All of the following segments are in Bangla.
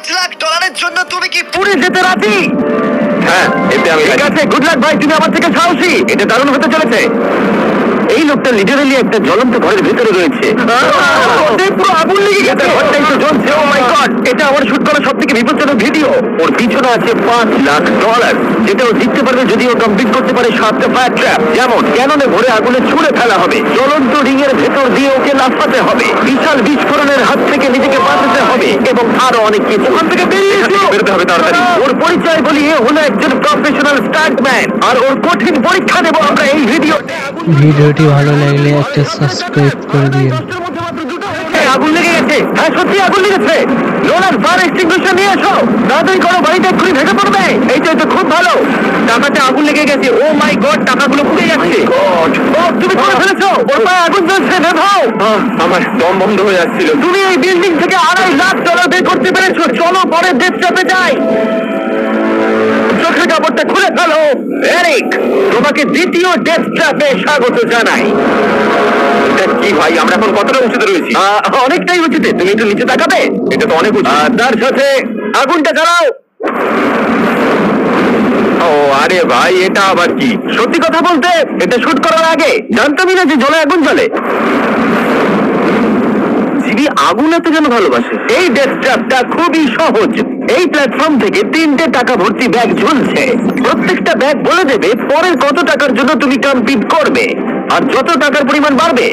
$5 লাখ জন্য তুমি কি পুরে যেতে রাজি? হ্যাঁ, এতে আমি ঠিক আছে, গুড লাক ভাই, তুমি আমার থেকে সাহসী। এটা দারুণ হতে চলেছে। এই লোকটা লিটারালি একটা জ্বলন্ত ঘরের ভিতরে রয়েছে। পুরো আগুন লেগে গেছে, ঘরটাই তো জ্বলছে। ও মাই গড, এটা আমার শুট করা সবথেকে বিপজ্জনক ভিডিও। ওর পিছনে আছে $5 লাখ, যেটা ও জিততে পারবে যদি ও কমপ্লিট করতে পারে 7টা ফায়ার ট্র্যাপ। যেমন ক্যাননে ভরে আগুনে ছুড়ে ফেলা হবে, জ্বলন্ত রিং এর ভেতর দিয়ে ওকে লাফাতে হবে, বিশাল বিস্ফোরণের হাত থেকে নিজেকে বাঁচাতে হবে এবং আরো অনেক কিছু। ওখান থেকে বেরোতে হবে তাড়াতাড়ি। ওর পরিচয় বলি, এ হলো একজন প্রফেশনাল স্টান্টম্যান, আর ওর কঠিন পরীক্ষা নেব আমরা এই ভিডিওটি ভালো লাগলে একটা সাবস্ক্রাইব করে দিন। আগুন লেগে গেছে। হ্যাঁ, সত্যি আগুন লেগেছে। নোলান, ফায়ার এক্সটিংগুইশার নিয়ে এসো। তাড়াতাড়ি করো, বাড়িটা এক্ষুনি ভেঙে পড়বে। এইটা তো খুব ভালো। টাকাতে আগুন লেগে গেছে। ও মাই গড, টাকাগুলো পুড়ে যাচ্ছে। ও, তুমি করে ফেলেছো। ওর পায়ে আগুন জ্বলছে। নেভাও। আমার দম বন্ধ হয়ে যাচ্ছিল। তুমি এই বিল্ডিং থেকে $2.5 লাখ বের করতে পেরেছো। চলো পরের ডেথ ট্র্যাপে যাই। চোখের কাপড়টা খুলে ফেলো। এরিক, তোমাকে দ্বিতীয় ডেথ ট্র্যাপে স্বাগত জানাই। কি ভাই, আমরা এখন কতটা উঁচুতে রয়েছি? অনেকটাই উঁচুতে। তুমি একটু নিচে তাকাবে? এটা তো অনেক উঁচু। তার সাথে আগুনটা জ্বালাও। ও আরে ভাই, এটা আবার কি? সত্যি কথা বলতে, এটা শুট করার আগে জানতামই না যে জলে আগুন জ্বলে। জিবি আগুন এত যেন ভালোবাসে। এই ডেথ ট্র্যাপটা খুবই সহজ। এই প্ল্যাটফর্ম থেকে 3টে টাকা ভর্তি ব্যাগ ঝুলছে। প্রত্যেকটা ব্যাগ বলে দেবে পরের কত টাকার জন্য তুমি কমপ্লিট করবে, আর যত টাকার পরিমাণ বাড়বে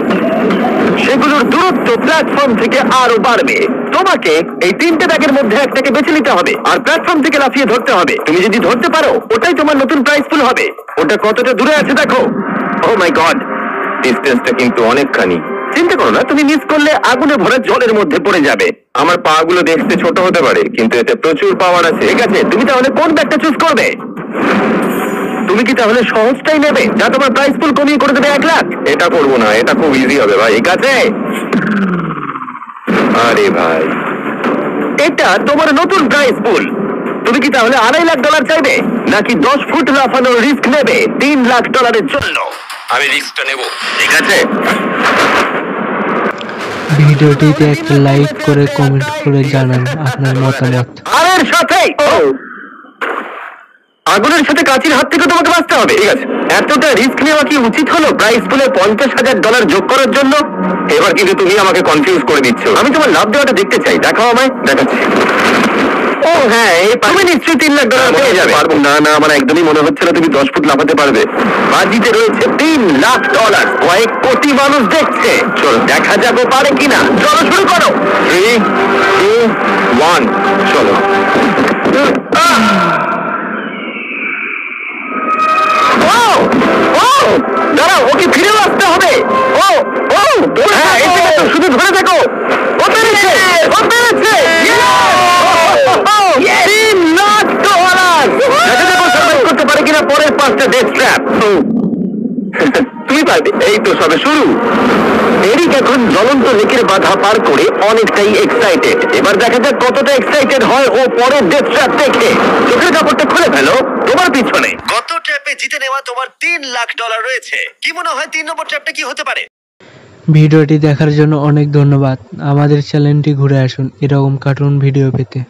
সেগুলোর দূরত্ব প্ল্যাটফর্ম থেকে আরো বাড়বে। তোমাকে এই 3টে ব্যাগের মধ্যে একটাকে বেছে নিতে হবে আর প্ল্যাটফর্ম থেকে লাফিয়ে ধরতে হবে। তুমি যদি ধরতে পারো, ওটাই তোমার নতুন প্রাইস ফুল হবে। ওটা কতটা দূরে আছে দেখো। ও মাই গড, ডিস্টেন্সটা কিন্তু অনেকখানি। চিন্তা করো না, তুমি মিস করলে আগুনে ভরা জলের মধ্যে পড়ে যাবে। আমার পা গুলো দেখতে ছোট হতে পারে, কিন্তু এতে প্রচুর পাওয়ার আছে। ঠিক আছে, তুমি তাহলে কোন ব্যাগটা চুজ করবে? তুমি কি তাহলে সহজটাই নেবে, যা তোমার প্রাইস পুল কমিয়ে করে দেবে 1 লাখ? এটা করবো না, এটা খুব ইজি হবে ভাই। ঠিক আছে, আরে ভাই, এটা তোমার নতুন প্রাইস পুল। তুমি কি তাহলে $2.5 লাখ চাইবে, নাকি 10 ফুট লাফানোর রিস্ক নেবে $3 লাখ জন্য? আমি রিস্কটা নেব। ঠিক আছে, ভিডিওটিতে একটা লাইক করে কমেন্ট করে জানান আপনার মতামত। আর এর সাথে আগুনের সাথে কাচির হাত থেকে তোমাকে বাঁচতে হবে। ঠিক আছে, এতটা রিস্ক নেওয়া কি উচিত হলো প্রাইস পুলে $50,000 যোগ করার জন্য? এবার কিন্তু তুমি আমাকে কনফিউজ করে দিচ্ছ। আমি তোমার লাভ দেওয়াটা দেখতে চাই, দেখাও আমায়। দেখাচ্ছি। ও হ্যাঁ, তুমি নিশ্চয়ই $3 লাখ পেয়ে যাবে। পারবো না, না, আমার একদমই মনে হচ্ছে না তুমি 10 ফুট লাফাতে পারবে। বাজিতে রয়েছে $3 লাখ। কয়েক কোটি মানুষ দেখছে। চলো দেখা যাক ও পারে কিনা। চলো শুরু করো। 3, 2, 1, চলো। দাঁড়াও, ওকে ফিরেও আসতে হবে। হ্যাঁ, এই জায়গাটা শুধু ধরে থাকো। ও পেরেছে, ও পেরেছে। $3 লাখ। দেখা যাক ও সার্ভাইভ করতে পারে কিনা পরের 5টা ডেথ ট্র্যাপ। তুমি পারবে, এই তো সবে শুরু। এরিক এখন জ্বলন্ত লেকের বাধা পার করে অনেকটাই এক্সাইটেড। এবার দেখা যাক কতটা এক্সাইটেড হয় ও পরের ডেথ ট্র্যাপ দেখে। চোখের কাপড়টা খুলে ফেলো, তোমার পিছনে। গত ট্র্যাপে জিতে নেওয়া তোমার $3 লাখ রয়েছে। কি মনে হয় 3 নম্বর ট্র্যাপটা কি হতে পারে? ভিডিওটি দেখার জন্য অনেক ধন্যবাদ। আমাদের চ্যানেলটি ঘুরে আসুন এরকম কার্টুন ভিডিও পেতে।